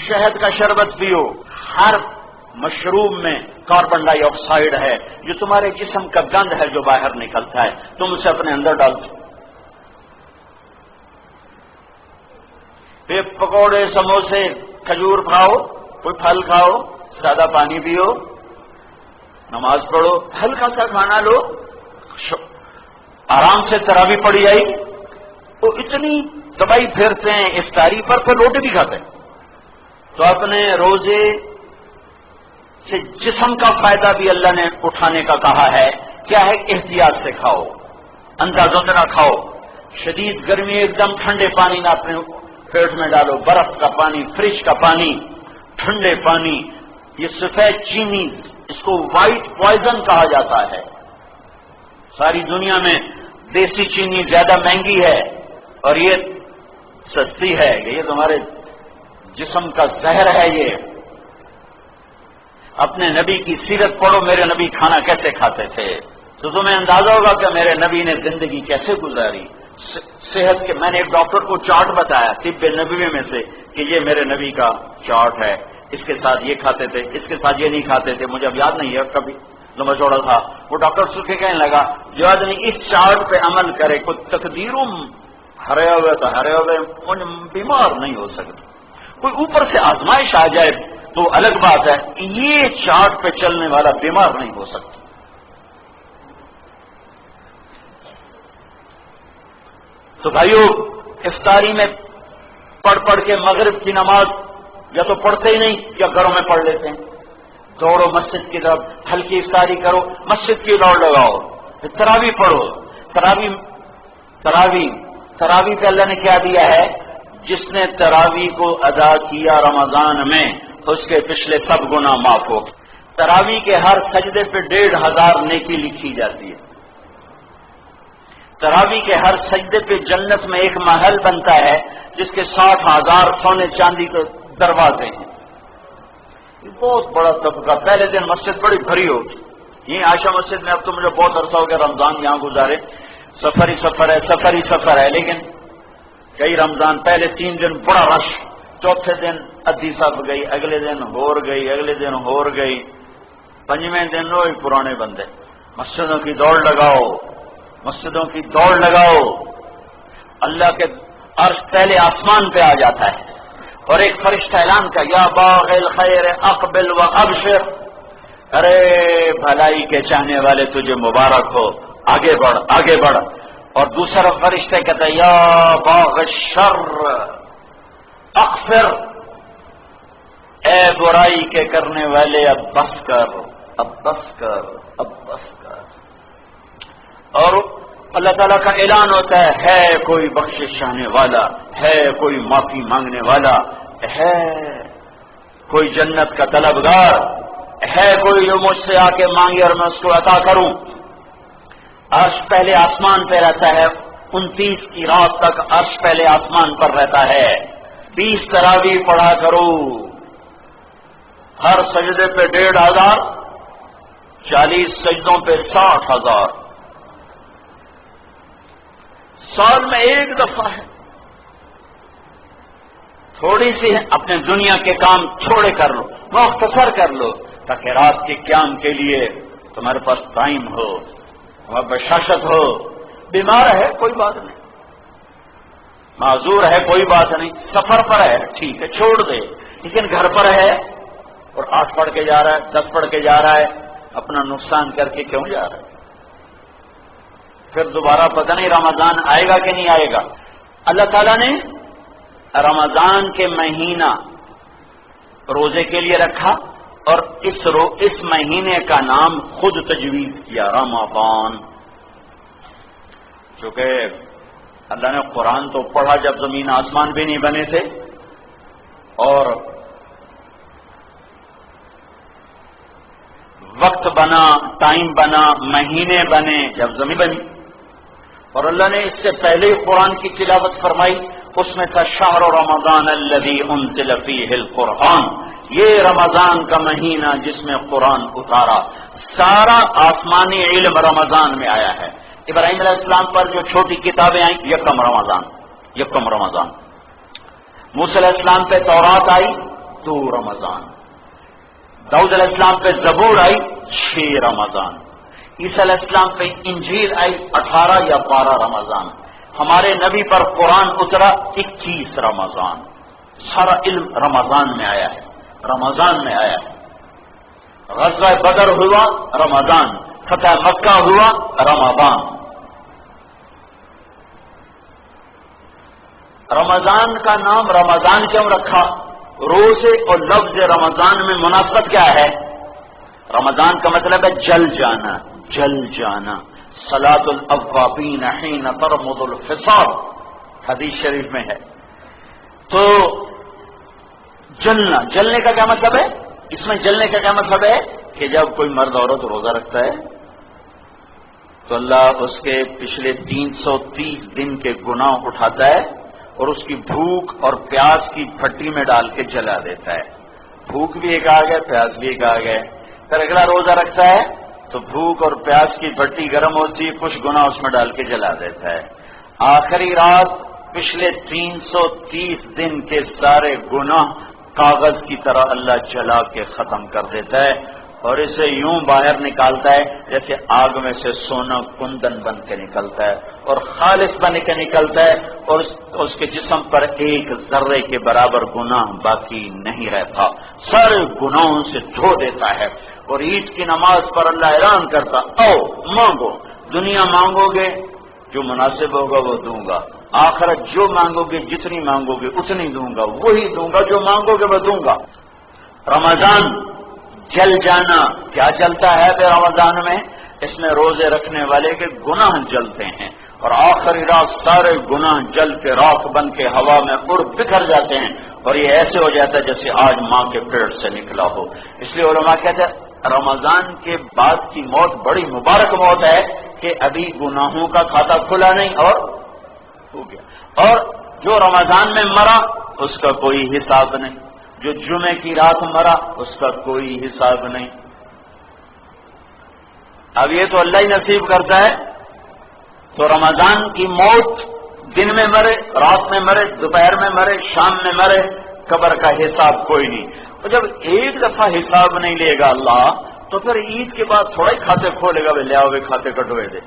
شہد کا شربت پیو، ہر مشروب میں کاربن ڈائی آکسائڈ ہے جو تمہارے جسم کا گند ہے جو باہر نکلتا ہے، تم اسے اپنے اندر ڈالتے. پھر پکوڑے، سموسے، کھجور کھاؤ، کوئی پھل کھاؤ، سادہ پانی پیو، نماز پڑھو، ہلکا سا کھانا لو، آرام سے تراویح پڑھی جائے گی. وہ اتنی دبائی پھیرتے ہیں افطاری پر، پھر روٹی بھی کھاتے ہیں. تو اپنے روزے سے جسم کا فائدہ بھی اللہ نے اٹھانے کا کہا ہے. کیا ہے؟ احتیاط سے کھاؤ، اندازوں سے نہ کھاؤ. شدید گرمی ایک دم ٹھنڈے پانی نہ اپنے پیٹ میں ڈالو، برف کا پانی، فریج کا پانی، ٹھنڈے پانی. یہ سفید چینی، اس کو وائٹ پوائزن کہا جاتا ہے. ساری دنیا میں دیسی چینی زیادہ مہنگی ہے اور یہ سستی ہے. یہ تمہارے جسم کا زہر ہے. یہ اپنے نبی کی سیرت پڑھو، میرے نبی کھانا کیسے کھاتے تھے تو تمہیں اندازہ ہوگا کہ میرے نبی نے زندگی کیسے گزاری. صحت کے میں نے ایک ڈاکٹر کو چارٹ بتایا طب نبوی میں سے کہ یہ میرے نبی کا چارٹ ہے، اس کے ساتھ یہ کھاتے تھے، اس کے ساتھ یہ نہیں کھاتے تھے. مجھے اب یاد نہیں ہے، کبھی لمبا چوڑا تھا. وہ ڈاکٹر سوکھے کہنے لگا جو آدمی اس چارٹ پہ عمل کرے، کوئی تقدیروں ہرے ہوئے تو ہرے ہوئے بیمار نہیں ہو سکتا. کوئی اوپر سے آزمائش آ جائے تو الگ بات ہے، یہ چارٹ پہ چلنے والا بیمار نہیں ہو سکتا. تو بھائیو، افطاری میں پڑھ کے مغرب کی نماز یا تو پڑھتے ہی نہیں یا گھروں میں پڑھ لیتے ہیں. دوڑو مسجد کی طرف، ہلکی افطاری کرو، مسجد کی دوڑ لگاؤ، تراویح پڑھو. تراویح پہ اللہ نے کیا دیا ہے؟ جس نے تراویح کو ادا کیا رمضان میں اس کے پچھلے سب گناہ معاف ہو. تراویح کے ہر سجدے پہ 1500 نیکی لکھی جاتی ہے. تراویح کے ہر سجدے پہ جنت میں ایک محل بنتا ہے جس کے 60,000 سونے چاندی کے دروازے ہیں. یہ بہت بڑا طبقہ. پہلے دن مسجد بڑی بھری ہوتی. یہ عائشہ مسجد میں اب تو مجھے بہت عرصہ ہو گیا رمضان یہاں گزارے. سفر ہی سفر ہے، لیکن کئی رمضان پہلے 3 دن بڑا رش، چوتھے دن ادھی سب گئی، اگلے دن ہور گئی، اگلے دن ہور گئی، 5ویں دن وہی پرانے بندے. مسجدوں کی دوڑ لگاؤ، مسجدوں کی دوڑ لگاؤ. اللہ کے عرش پہلے آسمان پہ آ جاتا ہے اور ایک فرشتہ اعلان کا یا باغ الخیر اقبل و ابشر، ارے بھلائی کے چاہنے والے تجھے مبارک ہو، آگے بڑھ آگے بڑھ. اور دوسرا فرشتہ کہتا ہے یا باغ الشر اقصر، اے برائی کے کرنے والے اب بس کر، اب بس کر، اب بس کر. اور اللہ تعالیٰ کا اعلان ہوتا ہے کوئی بخشش چاہنے والا، ہے کوئی معافی مانگنے والا، ہے کوئی جنت کا طلبگار، ہے کوئی جو مجھ سے آ کے مانگے اور میں اس کو عطا کروں. عرش پہلے آسمان پہ رہتا ہے. 29 کی رات تک عرش پہلے آسمان پر رہتا ہے. 20 تراویح پڑھا کرو، ہر سجدے پہ 1500، 40 سجدوں پہ 60,000. سال میں ایک دفعہ ہے، تھوڑی سی ہے. اپنے دنیا کے کام تھوڑے کر لو، مختصر کر لو، تاکہ رات کے قیام کے لیے تمہارے پاس ٹائم ہو، تمہارے بشاشت ہو. بیمار ہے کوئی بات نہیں، معذور ہے کوئی بات نہیں، سفر پر ہے ٹھیک ہے چھوڑ دے، لیکن گھر پر ہے اور 8 پڑھ کے جا رہا ہے، 10 پڑھ کے جا رہا ہے، اپنا نقصان کر کے کیوں جا رہا ہے؟ پھر دوبارہ پتہ نہیں رمضان آئے گا کہ نہیں آئے گا. اللہ تعالیٰ نے رمضان کے مہینہ روزے کے لیے رکھا اور اس مہینے کا نام خود تجویز کیا، رمضان. چونکہ اللہ نے قرآن تو پڑھا جب زمین آسمان بھی نہیں بنے تھے، اور وقت بنا، ٹائم بنا، مہینے بنے جب زمین بنی. اور اللہ نے اس سے پہلے ہی قرآن کی تلاوت فرمائی، اس میں تھا شہر رمضان الذی انزل فیہ القرآن، یہ رمضان کا مہینہ جس میں قرآن اتارا. سارا آسمانی علم رمضان میں آیا ہے. ابراہیم علیہ السلام پر جو چھوٹی کتابیں آئیں یکم رمضان. موسیٰ علیہ السلام پہ تورات آئی 2 رمضان، داؤد علیہ السلام پہ زبور آئی 6 رمضان، عیسیٰ علیہ السلام پہ انجیل آئی 18 یا 12 رمضان، ہمارے نبی پر قرآن اترا 21 رمضان۔ سارا علم رمضان میں آیا ہے، رمضان میں آیا ہے۔ غزوہ بدر ہوا رمضان، فتح مکہ ہوا رمضان۔ رمضان کا نام رمضان کیوں رکھا؟ روزے اور لفظ رمضان میں مناسبت کیا ہے؟ رمضان کا مطلب ہے جل جانا، جل جانا۔ صلاۃ الاوابین حین ترمض الفصال، حدیث شریف میں ہے۔ تو جلنا، جلنے کا کیا مطلب ہے؟ اس میں جلنے کا کیا مطلب ہے کہ جب کوئی مرد عورت روزہ رکھتا ہے تو اللہ اس کے پچھلے 330 دن کے گناہ اٹھاتا ہے اور اس کی بھوک اور پیاس کی بھٹی میں ڈال کے جلا دیتا ہے۔ بھوک بھی ایک آ گیا، پیاس بھی ایک آ گیا۔ پھر اگلا روزہ رکھتا ہے تو بھوک اور پیاس کی بھٹی گرم ہوتی ہے، کچھ گناہ اس میں ڈال کے جلا دیتا ہے۔ آخری رات پچھلے 330 دن کے سارے گناہ کاغذ کی طرح اللہ جلا کے ختم کر دیتا ہے اور اسے یوں باہر نکالتا ہے جیسے آگ میں سے سونا کندن بن کے نکلتا ہے اور خالص بن کے نکلتا ہے، اور اس کے جسم پر ایک ذرے کے برابر گناہ باقی نہیں رہتا، سارے گناہوں سے دھو دیتا ہے۔ اور عید کی نماز پر اللہ اعلان کرتا، او مانگو، دنیا مانگو گے جو مناسب ہوگا وہ دوں گا، آخرت جو مانگو گے جتنی مانگو گے اتنی دوں گا، وہی دوں گا جو مانگو گے وہ دوں گا۔ رمضان جل جانا، کیا جلتا ہے پھر رمضان میں؟ اس میں روزے رکھنے والے کے گناہ جلتے ہیں اور آخری رات سارے گناہ جل کے راکھ بن کے ہوا میں اڑ بکھر جاتے ہیں اور یہ ایسے ہو جاتا ہے جیسے آج ماں کے پیٹ سے نکلا ہو۔ اس لیے علماء کہتے ہیں رمضان کے بعد کی موت بڑی مبارک موت ہے کہ ابھی گناہوں کا کھاتا کھلا نہیں اور ہو گیا۔ اور جو رمضان میں مرا اس کا کوئی حساب نہیں، جو جمعے کی رات مرا اس کا کوئی حساب نہیں۔ اب یہ تو اللہ ہی نصیب کرتا ہے۔ تو رمضان کی موت دن میں مرے، رات میں مرے، دوپہر میں مرے، شام میں مرے، قبر کا حساب کوئی نہیں۔ اور جب ایک دفعہ حساب نہیں لے گا اللہ تو پھر عید کے بعد تھوڑا ہی کھاتے کھولے گا، لے آؤ کھاتے کٹوئے دے۔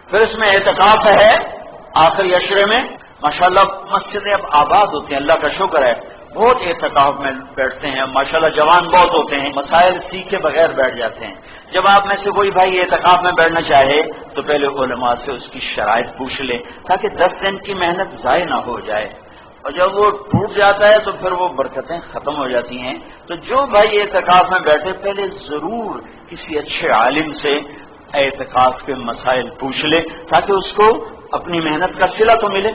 پھر اس میں اعتکاف ہے آخری عشرے میں، ماشاءاللہ مسجدیں اب آباد ہوتی ہیں، اللہ کا شکر ہے، بہت اعتکاف میں بیٹھتے ہیں، ماشاءاللہ جوان بہت ہوتے ہیں، مسائل سیکھے بغیر بیٹھ جاتے ہیں۔ جب آپ میں سے کوئی بھائی اعتکاف میں بیٹھنا چاہے تو پہلے علماء سے اس کی شرائط پوچھ لے تاکہ 10 دن کی محنت ضائع نہ ہو جائے، اور جب وہ ٹوٹ جاتا ہے تو پھر وہ برکتیں ختم ہو جاتی ہیں۔ تو جو بھائی اعتکاف میں بیٹھے پہلے ضرور کسی اچھے عالم سے اعتکاف کے مسائل پوچھ لے تاکہ اس کو اپنی محنت کا صلہ تو ملے۔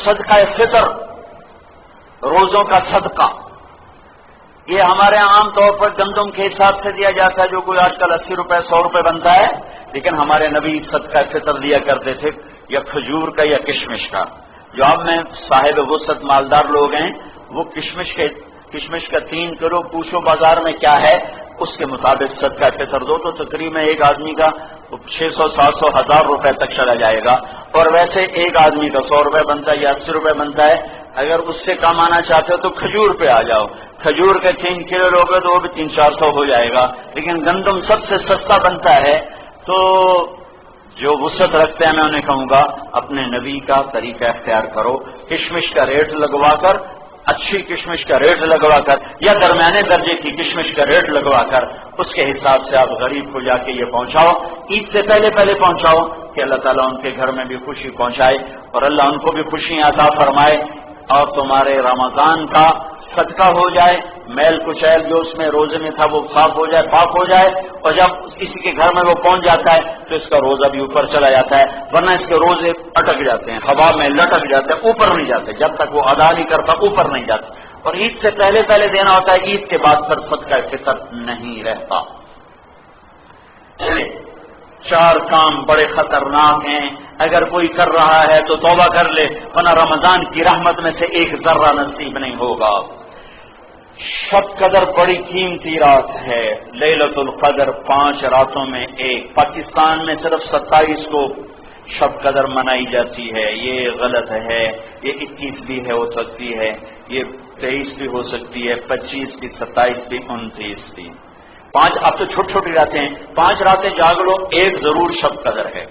صدقہ فطر، روزوں کا صدقہ، یہ ہمارے عام طور پر گندم کے حساب سے دیا جاتا ہے جو کوئی آج کل 80 روپے 100 روپے بنتا ہے، لیکن ہمارے نبی صدقہ فطر دیا کرتے تھے یا کھجور کا یا کشمش کا۔ جو اب میں صاحب وسعت مالدار لوگ ہیں وہ کشمش کا 3 کلو پوچھو بازار میں کیا ہے اس کے مطابق صدقہ فطر دو تو تقریباً ایک آدمی کا 600 700 1000 روپے تک چلا جائے گا، اور ویسے ایک آدمی کا 100 روپے بنتا ہے یا 80 روپے بنتا ہے۔ اگر اس سے کمانا چاہتے ہو تو کھجور پہ آ جاؤ، کھجور کے 3 کلو لوگے تو وہ بھی 300-400 ہو جائے گا، لیکن گندم سب سے سستا بنتا ہے۔ تو جو وسعت رکھتے ہیں میں انہیں کہوں گا اپنے نبی کا طریقہ اختیار کرو، کشمش کا ریٹ لگوا کر، اچھی کشمش کا ریٹ لگوا کر یا درمیانے درجے کی کشمش کا ریٹ لگوا کر اس کے حساب سے آپ غریب کو جا کے یہ پہنچاؤ، عید سے پہلے پہنچاؤ کہ اللہ تعالیٰ ان کے گھر میں بھی خوشی پہنچائے اور اللہ ان کو بھی خوشیاں عطا فرمائے اور تمہارے رمضان کا صدقہ ہو جائے، میل کچیل جو اس میں روزے میں تھا وہ صاف ہو جائے، پاک ہو جائے، اور جب کسی کے گھر میں وہ پہنچ جاتا ہے تو اس کا روزہ بھی اوپر چلا جاتا ہے، ورنہ اس کے روزے اٹک جاتے ہیں، ہوا میں لٹک جاتے ہیں، اوپر نہیں جاتے، جب تک وہ ادا نہیں کرتا اوپر نہیں جاتے۔ اور عید سے پہلے دینا ہوتا ہے، عید کے بعد پھر صدقہ فطر نہیں رہتا۔ 4 کام بڑے خطرناک ہیں، اگر کوئی کر رہا ہے تو توبہ کر لے ورنہ رمضان کی رحمت میں سے ایک ذرہ نصیب نہیں ہوگا۔ شب قدر بڑی قیمتی رات ہے، لیلۃ القدر 5 راتوں میں ایک، پاکستان میں صرف 27 کو شب قدر منائی جاتی ہے، یہ غلط ہے، یہ 21 بھی ہے، ہو سکتی ہے، یہ 23 بھی ہو سکتی ہے، 25 بھی، 27 بھی، 29 بھی، 5 اب تو چھوٹی چھوٹی راتیں ہیں، 5 راتیں جاگ لو، ایک ضرور شب قدر ہے،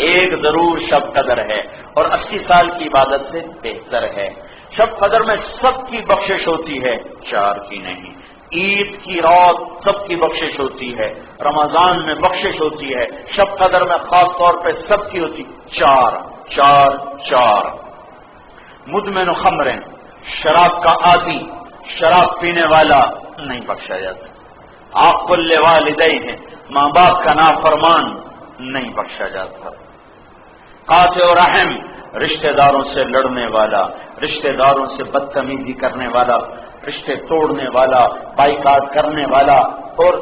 ایک ضرور شب قدر ہے، اور 80 سال کی عبادت سے بہتر ہے۔ شب قدر میں سب کی بخشش ہوتی ہے، 4 کی نہیں۔ عید کی رات سب کی بخشش ہوتی ہے، رمضان میں بخشش ہوتی ہے، شب قدر میں خاص طور پہ سب کی ہوتی، 4 4 4۔ مدمن خمر، شراب کا عادی، شراب پینے والا نہیں بخشا جاتا۔ عاق والدین، ماں باپ کا نافرمان نہیں بخشا جاتا۔ قاطع رحم، رشتہ داروں سے لڑنے والا، رشتہ داروں سے بدتمیزی کرنے والا، رشتے توڑنے والا، بائیکاٹ کرنے والا اور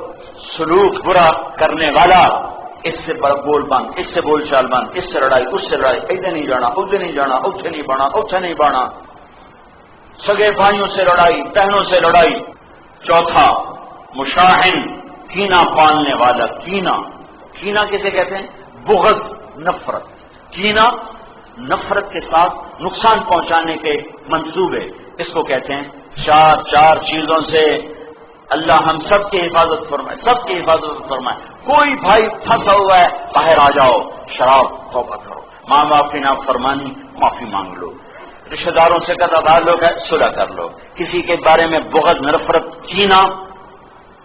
سلوک برا کرنے والا، اس سے بول بند، اس سے بول چال بند، اس سے لڑائی، اس سے لڑائی، ادھر نہیں جانا، ادھر نہیں جانا، اتھے نہیں بڑھنا، اتھے نہیں بڑھنا، سگے بھائیوں سے لڑائی، بہنوں سے لڑائی۔ چوتھا مشاحن، کینہ پالنے والا، کینہ، کینہ کسے کہتے ہیں؟ بغض، نفرت، کینہ نفرت کے ساتھ نقصان پہنچانے کے منصوبے، اس کو کہتے ہیں۔ 4 چیزوں سے اللہ ہم سب کی حفاظت فرمائے، سب کی حفاظت فرمائے۔ کوئی بھائی پھنسا ہوا ہے، باہر آ جاؤ، شراب، توبہ کرو، ماں باپ کی نافرمانی، معافی مانگ لو، رشتہ داروں سے قطع تعلق ہے، صلح کر لو، کسی کے بارے میں بغض، نفرت، کینہ،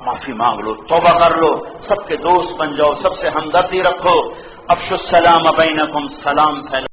معافی مانگ لو، توبہ کر لو، سب کے دوست بن جاؤ، سب سے ہمدردی رکھو، افشوا السلام بینکم، سلام پھیلاؤ۔